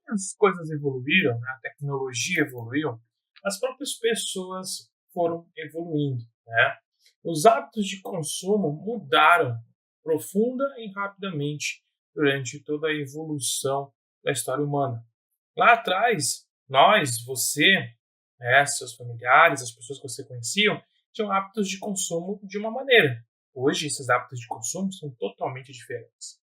as coisas evoluíram, né, a tecnologia evoluiu, as próprias pessoas foram evoluindo, né? Os hábitos de consumo mudaram profunda e rapidamente durante toda a evolução da história humana. Lá atrás, nós, você, né, seus familiares, as pessoas que você conheciam, tinham hábitos de consumo de uma maneira. Hoje, esses hábitos de consumo são totalmente diferentes.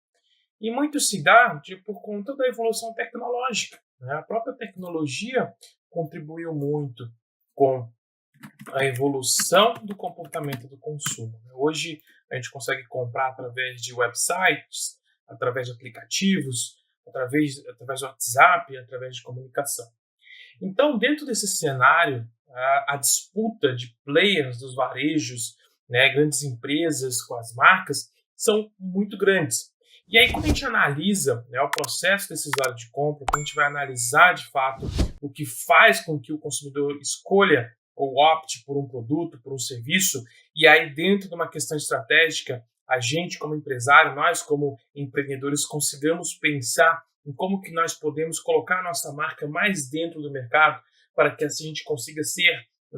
E muito se dá por conta da evolução tecnológica, né? A própria tecnologia contribuiu muito com a evolução do comportamento do consumo. Hoje, a gente consegue comprar através de websites, através de aplicativos, através do WhatsApp, através de comunicação. Então, dentro desse cenário, a disputa de players dos varejos, né, grandes empresas com as marcas, são muito grandes. E aí, quando a gente analisa, né, o processo decisório de compra, quando a gente vai analisar de fato o que faz com que o consumidor escolha ou opte por um produto, por um serviço, e aí, dentro de uma questão estratégica, a gente, como empresário, nós, como empreendedores, consigamos pensar em como que nós podemos colocar a nossa marca mais dentro do mercado para que assim a gente consiga ser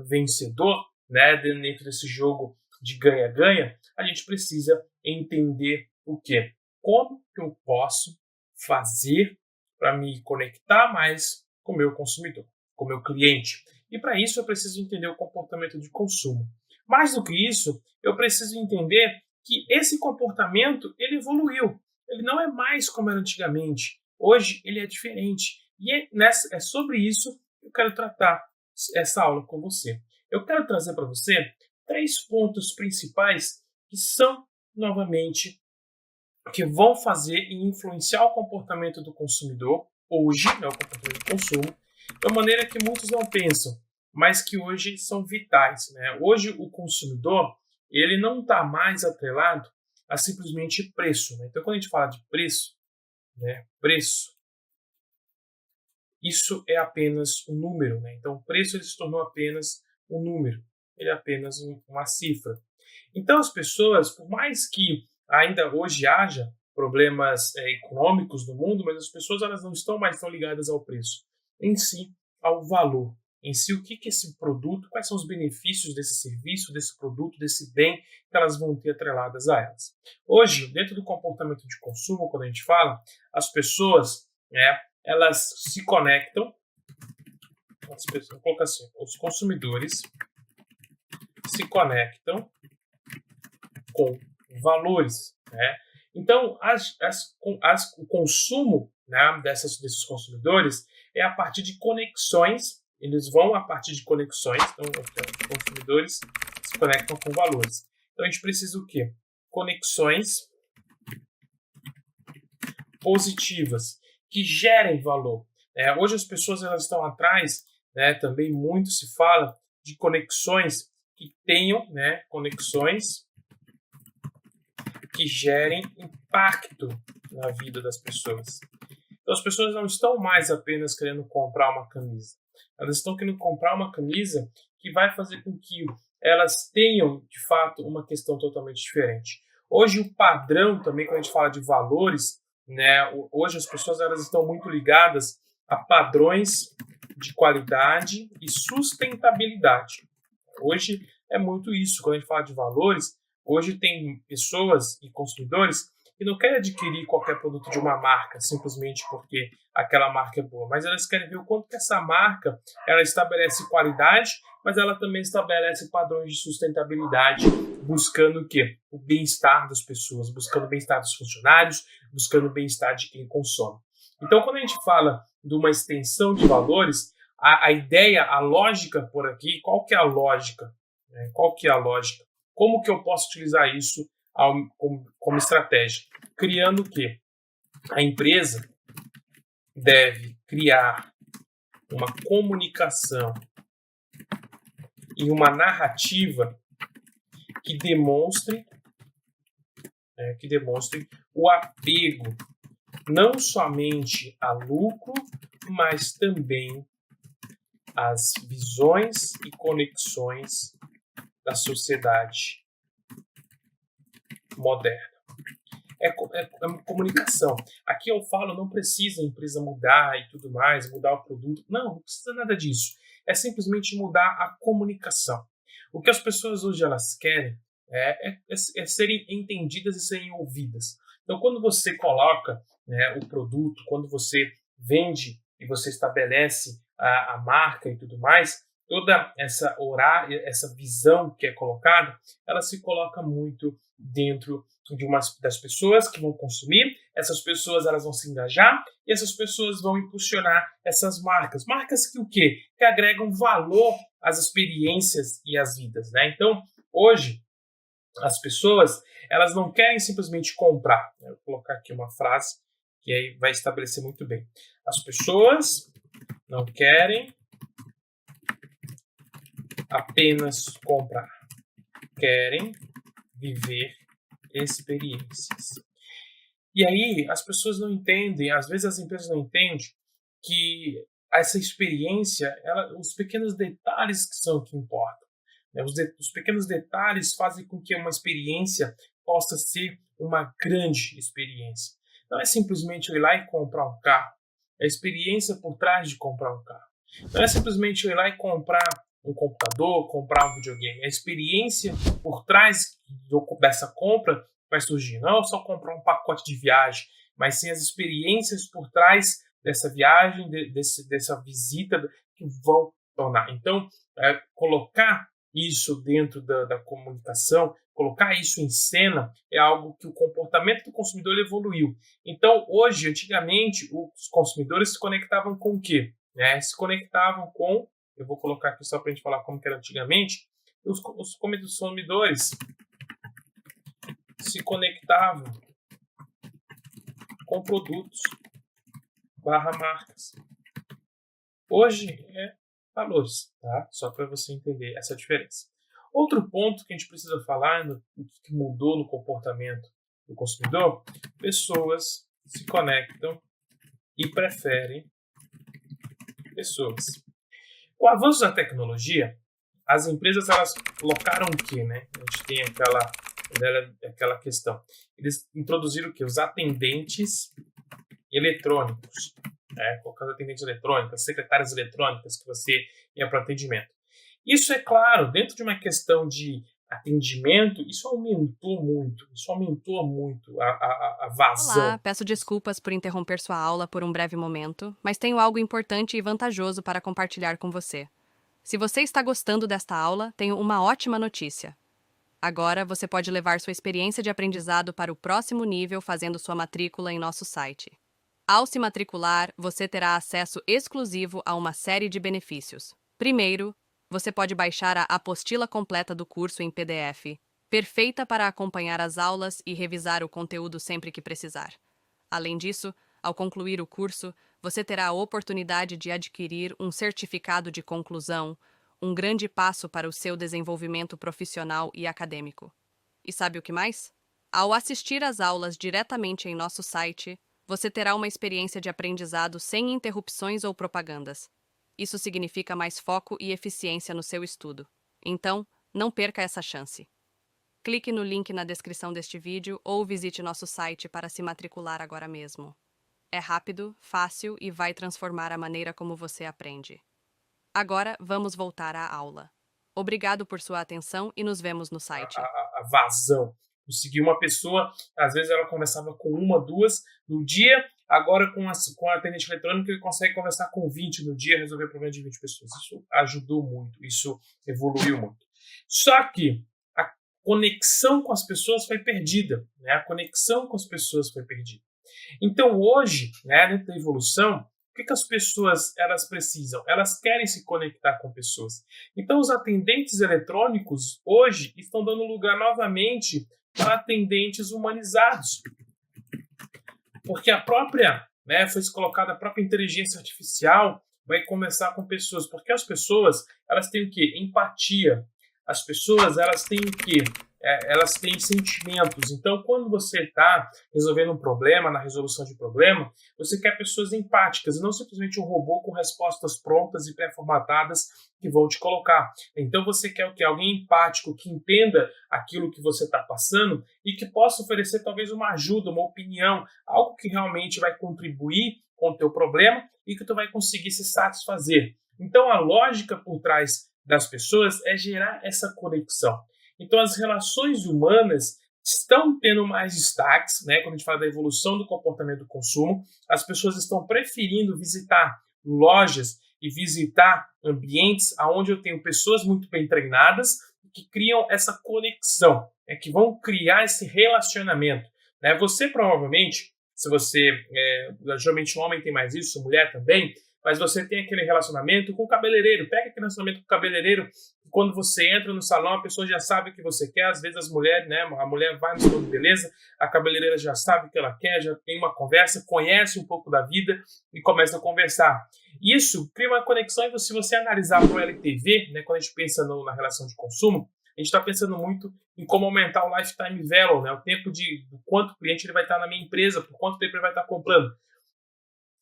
vencedor, né, dentro desse jogo de ganha-ganha, a gente precisa entender o quê? Como que eu posso fazer para me conectar mais com o meu consumidor, com o meu cliente. E para isso eu preciso entender o comportamento de consumo. Mais do que isso, eu preciso entender que esse comportamento ele evoluiu. Ele não é mais como era antigamente. Hoje ele é diferente. E é sobre isso que eu quero tratar essa aula com você. Eu quero trazer para você 3 pontos principais que são, novamente, que vão fazer e influenciar o comportamento do consumidor, hoje, né, o comportamento do consumo, da maneira que muitos não pensam, mas que hoje são vitais. Né? Hoje o consumidor ele não está mais atrelado a simplesmente preço. Né? Então, quando a gente fala de preço, né, preço, isso é apenas um número. Né? Então, o preço ele se tornou apenas um número, ele é apenas uma cifra. Então, as pessoas, por mais que ainda hoje haja problemas econômicos no mundo, mas as pessoas elas não estão mais tão ligadas ao preço, em si, ao valor, em si, o que é esse produto, quais são os benefícios desse serviço, desse produto, desse bem que elas vão ter atreladas a elas. Hoje, dentro do comportamento de consumo, quando a gente fala, as pessoas, né, elas se conectam, vou colocar assim, os consumidores se conectam com valores, né? Então, o consumo, né, desses consumidores é a partir de conexões, eles vão a partir de conexões, então os consumidores se conectam com valores. Então, a gente precisa o quê? Conexões positivas, que gerem valor. Hoje as pessoas elas estão atrás, né, também muito se fala de conexões que tenham, né, conexões que gerem impacto na vida das pessoas. Então, as pessoas não estão mais apenas querendo comprar uma camisa. Elas estão querendo comprar uma camisa que vai fazer com que elas tenham, de fato, uma questão totalmente diferente. Hoje, o padrão também, quando a gente fala de valores, né, hoje as pessoas elas estão muito ligadas a padrões de qualidade e sustentabilidade. Hoje é muito isso. Quando a gente fala de valores, hoje tem pessoas e consumidores que não querem adquirir qualquer produto de uma marca simplesmente porque aquela marca é boa, mas elas querem ver o quanto que essa marca ela estabelece qualidade, mas ela também estabelece padrões de sustentabilidade, buscando o quê? O bem-estar das pessoas, buscando o bem-estar dos funcionários, buscando o bem-estar de quem consome. Então, quando a gente fala de uma extensão de valores, a ideia, a lógica por aqui, qual que é a lógica? Qual que é a lógica? Como que eu posso utilizar isso como estratégia? Criando o quê? A empresa deve criar uma comunicação e uma narrativa que demonstre o apego não somente a lucro, mas também às visões e conexões da sociedade moderna. é uma comunicação. Aqui eu falo, não precisa a empresa mudar e tudo mais, mudar o produto. Não precisa nada disso. É simplesmente mudar a comunicação. O que as pessoas hoje elas querem é serem entendidas e serem ouvidas. Então, quando você coloca, né, o produto, quando você vende e você estabelece a marca e tudo mais, toda essa visão que é colocada, ela se coloca muito dentro das pessoas que vão consumir. Essas pessoas elas vão se engajar e essas pessoas vão impulsionar essas marcas. Marcas que o quê? Que agregam valor às experiências e às vidas, né? Então, hoje, as pessoas elas não querem simplesmente comprar. Eu vou colocar aqui uma frase que aí vai estabelecer muito bem. As pessoas não querem apenas comprar, querem viver experiências. E aí as pessoas não entendem, às vezes as empresas não entendem que essa experiência, os pequenos detalhes que são o que importam. Né? Os pequenos detalhes fazem com que uma experiência possa ser uma grande experiência. Não é simplesmente eu ir lá e comprar um carro. É a experiência por trás de comprar um carro. Não é simplesmente eu ir lá e comprar um computador, comprar um videogame. A experiência por trás dessa compra vai surgir. Não é só comprar um pacote de viagem, mas sim as experiências por trás dessa viagem, dessa visita que vão tornar. Então, colocar isso dentro da comunicação, colocar isso em cena é algo que o comportamento do consumidor evoluiu. Então, hoje, antigamente, os consumidores se conectavam com o quê? Se conectavam com, eu vou colocar aqui só para a gente falar como que era antigamente, os consumidores se conectavam com produtos /marcas. Hoje é valores, tá? Só para você entender essa diferença. Outro ponto que a gente precisa falar, que mudou no comportamento do consumidor, pessoas se conectam e preferem pessoas. Com o avanço da tecnologia, as empresas elas colocaram o quê, né? A gente tem aquela questão. Eles introduziram o quê? Os atendentes eletrônicos. Colocar os atendentes eletrônicos, secretárias eletrônicas que você ia para atendimento. Isso é claro, dentro de uma questão de atendimento, isso aumentou muito a vazão. Olá, peço desculpas por interromper sua aula por um breve momento, mas tenho algo importante e vantajoso para compartilhar com você. Se você está gostando desta aula, tenho uma ótima notícia. Agora você pode levar sua experiência de aprendizado para o próximo nível fazendo sua matrícula em nosso site. Ao se matricular, você terá acesso exclusivo a uma série de benefícios. Primeiro, você pode baixar a apostila completa do curso em PDF, perfeita para acompanhar as aulas e revisar o conteúdo sempre que precisar. Além disso, ao concluir o curso, você terá a oportunidade de adquirir um certificado de conclusão, um grande passo para o seu desenvolvimento profissional e acadêmico. E sabe o que mais? Ao assistir às aulas diretamente em nosso site, você terá uma experiência de aprendizado sem interrupções ou propagandas. Isso significa mais foco e eficiência no seu estudo. Então, não perca essa chance. Clique no link na descrição deste vídeo ou visite nosso site para se matricular agora mesmo. É rápido, fácil e vai transformar a maneira como você aprende. Agora, vamos voltar à aula. Obrigado por sua atenção e nos vemos no site. A vazão. Conseguir uma pessoa, às vezes ela conversava com uma, duas no dia, agora com a atendente eletrônica ele consegue conversar com 20 no dia, resolver o problema de 20 pessoas. Isso ajudou muito, isso evoluiu muito. Só que a conexão com as pessoas foi perdida, né? A conexão com as pessoas foi perdida. Então hoje, né, dentro da evolução, o que as pessoas elas precisam? Elas querem se conectar com pessoas. Então os atendentes eletrônicos hoje estão dando lugar novamente para atendentes humanizados. Porque foi colocada a própria inteligência artificial vai conversar com pessoas, porque as pessoas, elas têm o quê? Empatia. As pessoas, elas têm o quê? elas têm sentimentos. Então, quando você está resolvendo um problema, na resolução de problema, você quer pessoas empáticas, e não simplesmente um robô com respostas prontas e pré-formatadas que vão te colocar. Então, você quer o quê? Alguém empático, que entenda aquilo que você está passando e que possa oferecer talvez uma ajuda, uma opinião, algo que realmente vai contribuir com o teu problema e que tu vai conseguir se satisfazer. Então, a lógica por trás das pessoas é gerar essa conexão. Então, as relações humanas estão tendo mais destaques, né? Quando a gente fala da evolução do comportamento do consumo, as pessoas estão preferindo visitar lojas e visitar ambientes onde eu tenho pessoas muito bem treinadas que criam essa conexão, né? Que vão criar esse relacionamento, né? Você provavelmente, se você, geralmente o homem tem mais isso, mulher também, mas você tem aquele relacionamento com o cabeleireiro. Pega aquele relacionamento com o cabeleireiro, e quando você entra no salão, a pessoa já sabe o que você quer. Às vezes as mulheres, né, a mulher vai no salão de beleza, a cabeleireira já sabe o que ela quer, já tem uma conversa, conhece um pouco da vida e começa a conversar. Isso cria uma conexão, e se você analisar para o LTV, né, quando a gente pensa na relação de consumo, a gente está pensando muito em como aumentar o lifetime value, né, o tempo do quanto o cliente ele vai estar na minha empresa, por quanto tempo ele vai estar comprando.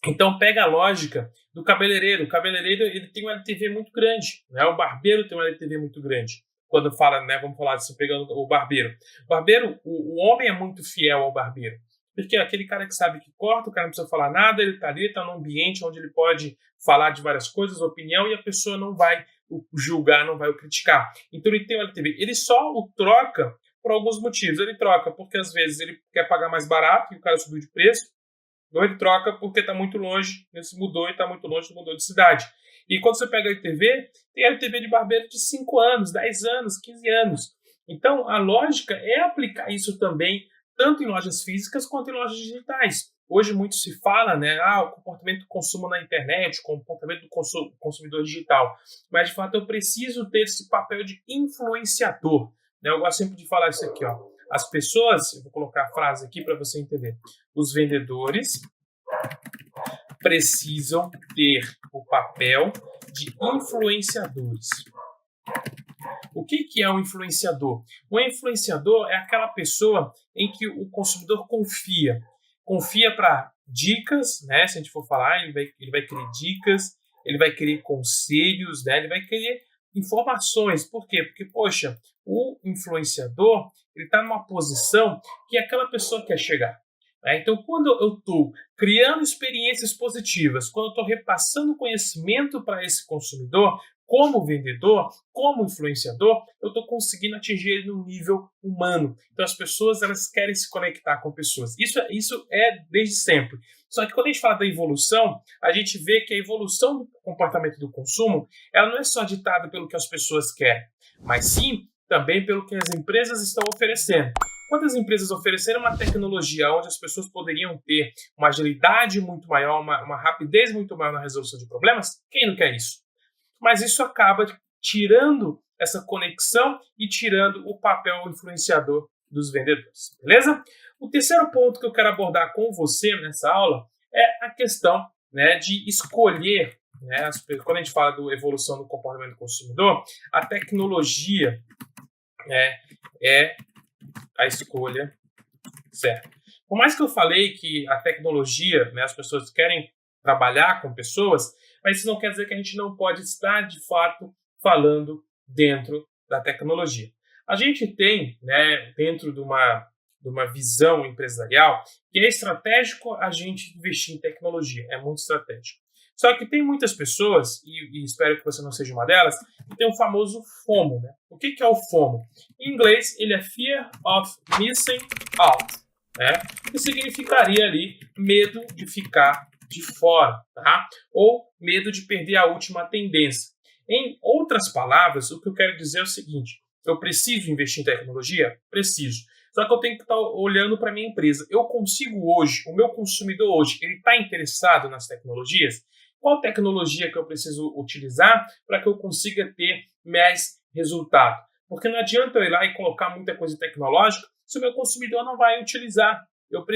Então, pega a lógica do cabeleireiro. O cabeleireiro ele tem um LTV muito grande, né? O barbeiro tem um LTV muito grande. Quando fala, né, vamos falar assim, pegando o barbeiro. O homem é muito fiel ao barbeiro. Porque é aquele cara que sabe que corta, o cara não precisa falar nada, ele está ali, está num ambiente onde ele pode falar de várias coisas, opinião, e a pessoa não vai o julgar, não vai o criticar. Então, ele tem o LTV. Ele só o troca por alguns motivos. Ele troca porque, às vezes, ele quer pagar mais barato e o cara subiu de preço. Ou ele troca porque está muito longe, ele se mudou e está muito longe, mudou de cidade. E quando você pega a LTV, tem LTV de barbeiro de 5 anos, 10 anos, 15 anos. Então, a lógica é aplicar isso também, tanto em lojas físicas quanto em lojas digitais. Hoje muito se fala, né, o comportamento do consumo na internet, o comportamento do consumidor digital. Mas, de fato, eu preciso ter esse papel de influenciador. Né? Eu gosto sempre de falar isso aqui, ó. As pessoas, eu vou colocar a frase aqui para você entender. Os vendedores precisam ter o papel de influenciadores. O que é um influenciador? Um influenciador é aquela pessoa em que o consumidor confia. Confia para dicas, né? Se a gente for falar, ele vai querer dicas, ele vai querer conselhos, né? Ele vai querer informações. Por quê? Porque, poxa, o influenciador ele está numa posição que aquela pessoa quer chegar. Né? Então, quando eu estou criando experiências positivas, quando eu estou repassando conhecimento para esse consumidor, como vendedor, como influenciador, eu estou conseguindo atingir ele no nível humano. Então, as pessoas elas querem se conectar com pessoas. Isso é desde sempre. Só que quando a gente fala da evolução, a gente vê que a evolução do comportamento do consumo ela não é só ditada pelo que as pessoas querem, mas sim também pelo que as empresas estão oferecendo. Quando as empresas ofereceram uma tecnologia onde as pessoas poderiam ter uma agilidade muito maior, uma rapidez muito maior na resolução de problemas, quem não quer isso? Mas isso acaba tirando essa conexão e tirando o papel influenciador dos vendedores, beleza? O terceiro ponto que eu quero abordar com você nessa aula é a questão, né, de escolher, né, quando a gente fala da evolução do comportamento do consumidor, a tecnologia é a escolha certa. Por mais que eu falei que a tecnologia, né, as pessoas querem trabalhar com pessoas, mas isso não quer dizer que a gente não pode estar, de fato, falando dentro da tecnologia. A gente tem, né, dentro de uma visão empresarial, que é estratégico a gente investir em tecnologia, é muito estratégico. Só que tem muitas pessoas, e espero que você não seja uma delas, que tem o famoso FOMO. Né? O que é o FOMO? Em inglês, ele é Fear of Missing Out, né? Que significaria ali medo de ficar de fora, tá? Ou medo de perder a última tendência. Em outras palavras, o que eu quero dizer é o seguinte, eu preciso investir em tecnologia? Preciso. Só que eu tenho que estar olhando para a minha empresa. Eu consigo hoje, o meu consumidor hoje, ele está interessado nas tecnologias? Qual tecnologia que eu preciso utilizar para que eu consiga ter mais resultado? Porque não adianta eu ir lá e colocar muita coisa tecnológica se o meu consumidor não vai utilizar. Eu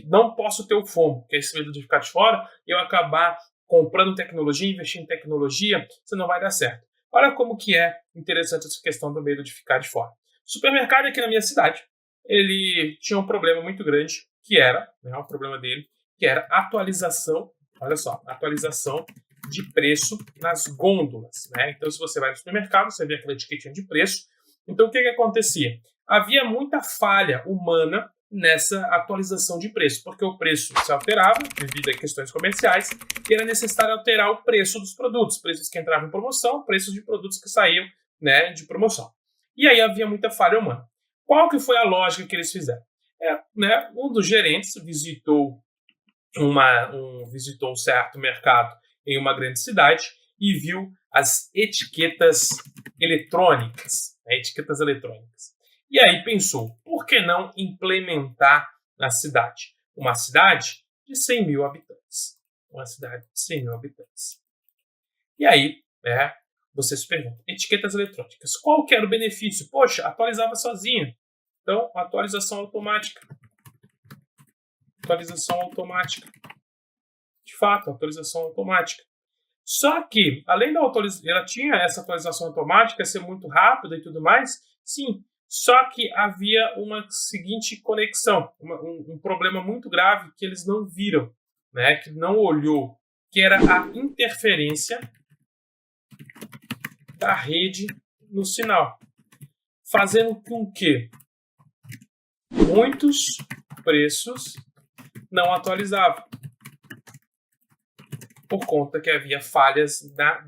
não posso ter o FOMO, que é esse medo de ficar de fora, e eu acabar comprando tecnologia, investindo em tecnologia, isso não vai dar certo. Olha como que é interessante essa questão do medo de ficar de fora. Supermercado aqui na minha cidade, ele tinha um problema muito grande, que era, né, o problema dele, que era atualização, olha só, atualização de preço nas gôndolas, né? Então, se você vai no supermercado, você vê aquela etiquetinha de preço. Então, o que acontecia? Havia muita falha humana nessa atualização de preço, porque o preço se alterava devido a questões comerciais e era necessário alterar o preço dos produtos, preços que entravam em promoção, preços de produtos que saíam, né, de promoção. E aí havia muita falha humana. Qual que foi a lógica que eles fizeram? Né, um dos gerentes visitou um certo mercado em uma grande cidade e viu as etiquetas eletrônicas, né, etiquetas eletrônicas. E aí pensou, por que não implementar na cidade? Uma cidade de 100 mil habitantes. Uma cidade de 100 mil habitantes. E aí, né, você se pergunta, etiquetas eletrônicas, qual que era o benefício? Poxa, atualizava sozinha. Então, atualização automática. Atualização automática. De fato, atualização automática. Só que, além da atualização, ela tinha essa atualização automática, ser muito rápida e tudo mais, sim. Só que havia uma seguinte conexão, um problema muito grave que eles não viram, né, que não olhou, que era a interferência da rede no sinal, fazendo com que muitos preços não atualizavam, por conta que havia falhas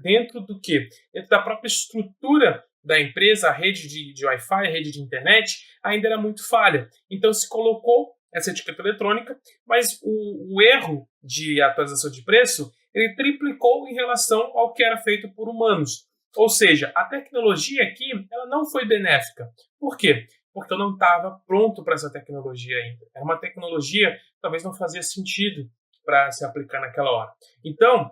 dentro do quê? Dentro da própria estrutura da empresa, a rede de Wi-Fi, a rede de internet, ainda era muito falha. Então se colocou essa etiqueta eletrônica, mas o erro de atualização de preço, ele triplicou em relação ao que era feito por humanos. Ou seja, a tecnologia aqui, ela não foi benéfica. Por quê? Porque eu não estava pronto para essa tecnologia ainda. Era uma tecnologia que talvez não fazia sentido para se aplicar naquela hora. Então,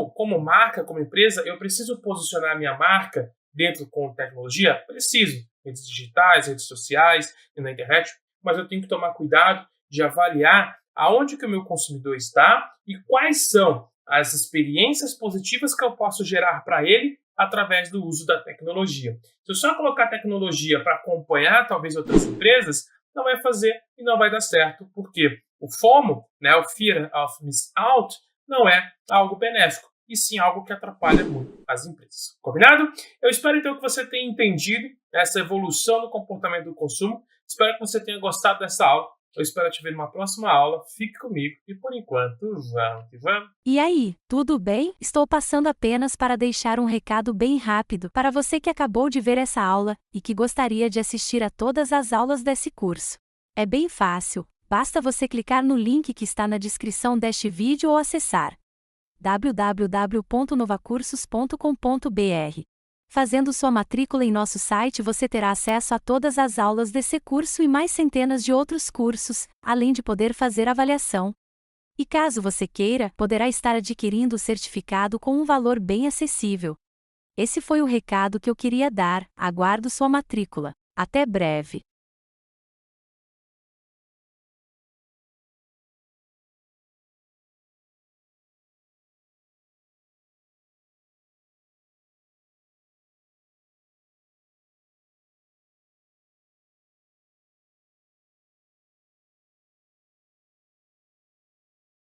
como marca, como empresa, eu preciso posicionar a minha marca dentro com tecnologia? Preciso. Redes digitais, redes sociais, na internet, mas eu tenho que tomar cuidado de avaliar aonde que o meu consumidor está e quais são as experiências positivas que eu posso gerar para ele através do uso da tecnologia. Se eu só colocar tecnologia para acompanhar talvez outras empresas, não vai fazer e não vai dar certo, porque o FOMO, né, o Fear of Missing Out, não é algo benéfico, e sim algo que atrapalha muito as empresas. Combinado? Eu espero então que você tenha entendido essa evolução do comportamento do consumo. Espero que você tenha gostado dessa aula. Eu espero te ver numa próxima aula. Fique comigo e por enquanto, vamos que vamos. E aí, tudo bem? Estou passando apenas para deixar um recado bem rápido para você que acabou de ver essa aula e que gostaria de assistir a todas as aulas desse curso. É bem fácil, basta você clicar no link que está na descrição deste vídeo ou acessar www.novacursos.com.br. Fazendo sua matrícula em nosso site, você terá acesso a todas as aulas desse curso e mais centenas de outros cursos, além de poder fazer avaliação. E caso você queira, poderá estar adquirindo o certificado com um valor bem acessível. Esse foi o recado que eu queria dar. Aguardo sua matrícula. Até breve.